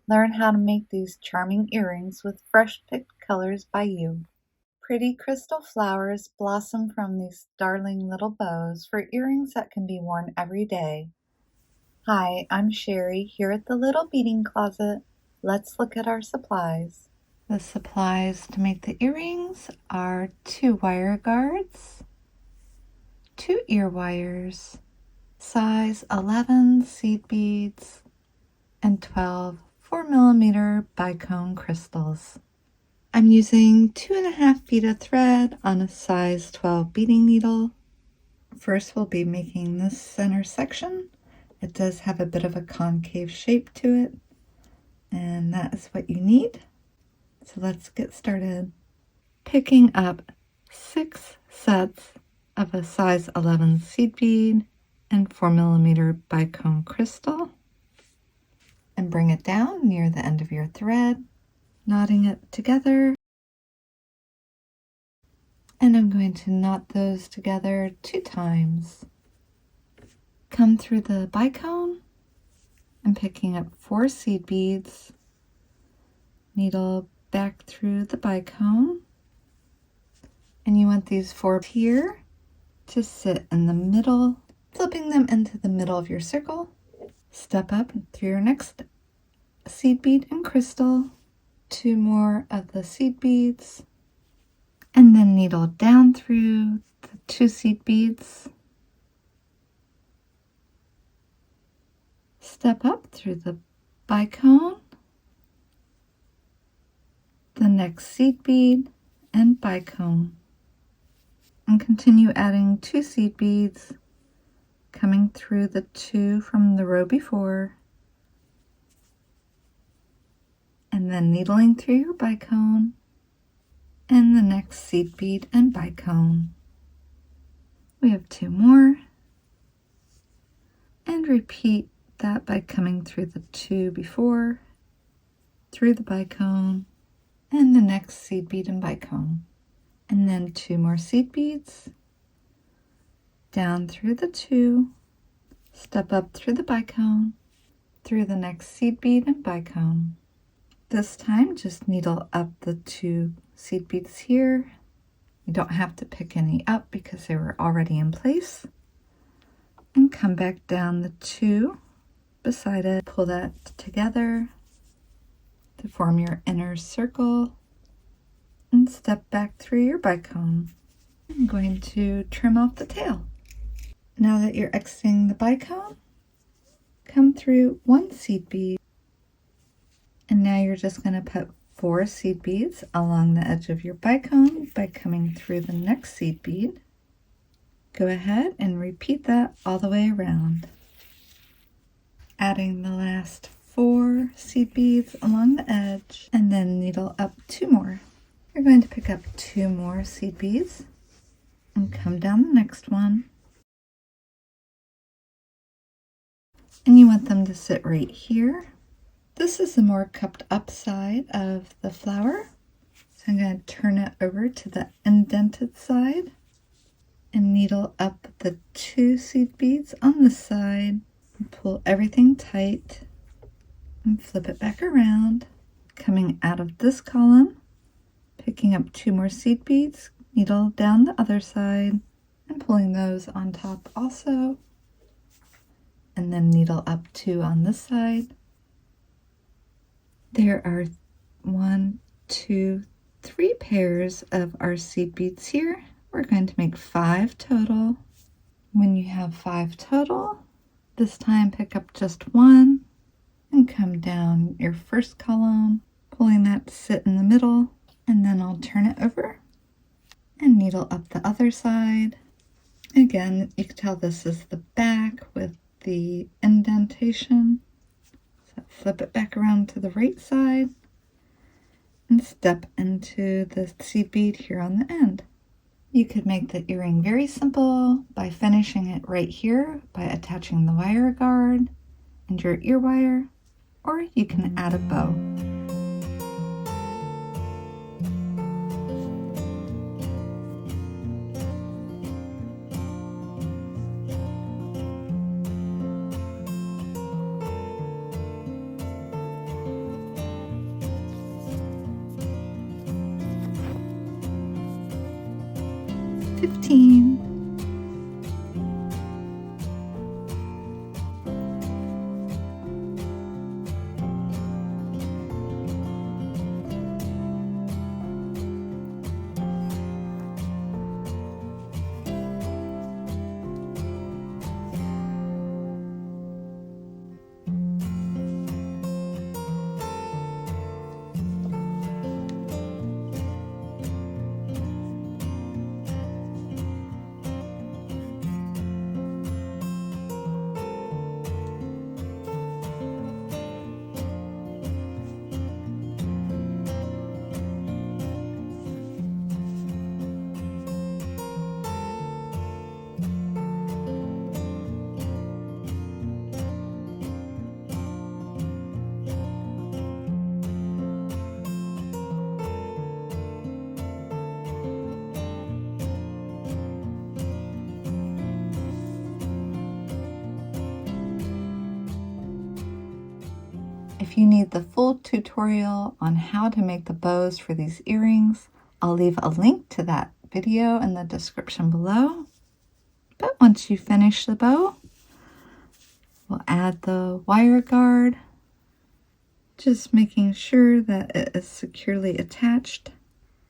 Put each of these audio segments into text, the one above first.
Learn how to make these charming earrings with fresh picked colors by you. Pretty crystal flowers blossom from these darling little bows for earrings that can be worn every day. Hi, I'm Sherry here at the Little Beading Closet. Let's look at our supplies. The supplies to make the earrings are 2 wire guards, 2 ear wires, size 11 seed beads, and 12 4mm Bicone crystals. I'm using 2.5 feet of thread on a size 12 beading needle. First we'll be making this center section. It does have a bit of a concave shape to it, and that is what you need. So let's get started. Picking up 6 sets of a size 11 seed bead and 4mm Bicone crystal, and bring it down near the end of your thread, knotting it together. And I'm going to knot those together 2 times. Come through the bicone and picking up 4 seed beads, needle back through the bicone, and you want these 4 here to sit in the middle, flipping them into the middle of your circle. Step up through your next seed bead and crystal, 2 more of the seed beads, and then needle down through the 2 seed beads. Step up through the bicone, the next seed bead and bicone, and continue adding 2 seed beads, coming through the 2 from the row before, and then needling through your bicone and the next seed bead and bicone. We have 2 more, and repeat that by coming through the 2 before, through the bicone, and the next seed bead and bicone, and then 2 more seed beads, down through the 2, step up through the bicone, through the next seed bead and bicone. This time just needle up the 2 seed beads here. You don't have to pick any up because they were already in place, and come back down the 2 beside it, pull that together to form your inner circle, and step back through your bicone. I'm going to trim off the tail. Now that you're exiting the bicone, come through 1 seed bead, and now you're just going to put 4 seed beads along the edge of your bicone by coming through the next seed bead. Go ahead and repeat that all the way around, adding the last 4 seed beads along the edge, and then needle up 2 more. You're going to pick up 2 more seed beads and come down the next one, and you want them to sit right here. This is the more cupped up side of the flower, so I'm going to turn it over to the indented side and needle up the 2 seed beads on this side, and pull everything tight and flip it back around, coming out of this column, picking up 2 more seed beads, needle down the other side and pulling those on top also, and then needle up 2 on this side. There are 1, 2, 3 pairs of our seed beads here. We're going to make 5 total. When you have 5 total, this time pick up just 1 and come down your first column, pulling that to sit in the middle, and then I'll turn it over and needle up the other side. Again, you can tell this is the back with the indentation. So flip it back around to the right side and step into the seed bead here on the end. You could make the earring very simple by finishing it right here by attaching the wire guard and your ear wire, or you can add a bow. 15. If you need the full tutorial on how to make the bows for these earrings, I'll leave a link to that video in the description below. But once you finish the bow, we'll add the wire guard, just making sure that it is securely attached,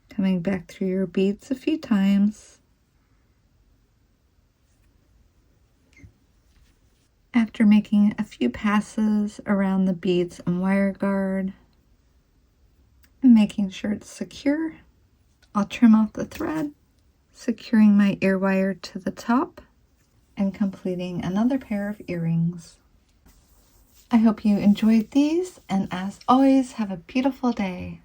coming back through your beads a few times. After making a few passes around the beads and wire guard, and making sure it's secure, I'll trim off the thread, securing my ear wire to the top, and completing another pair of earrings. I hope you enjoyed these, and as always, have a beautiful day.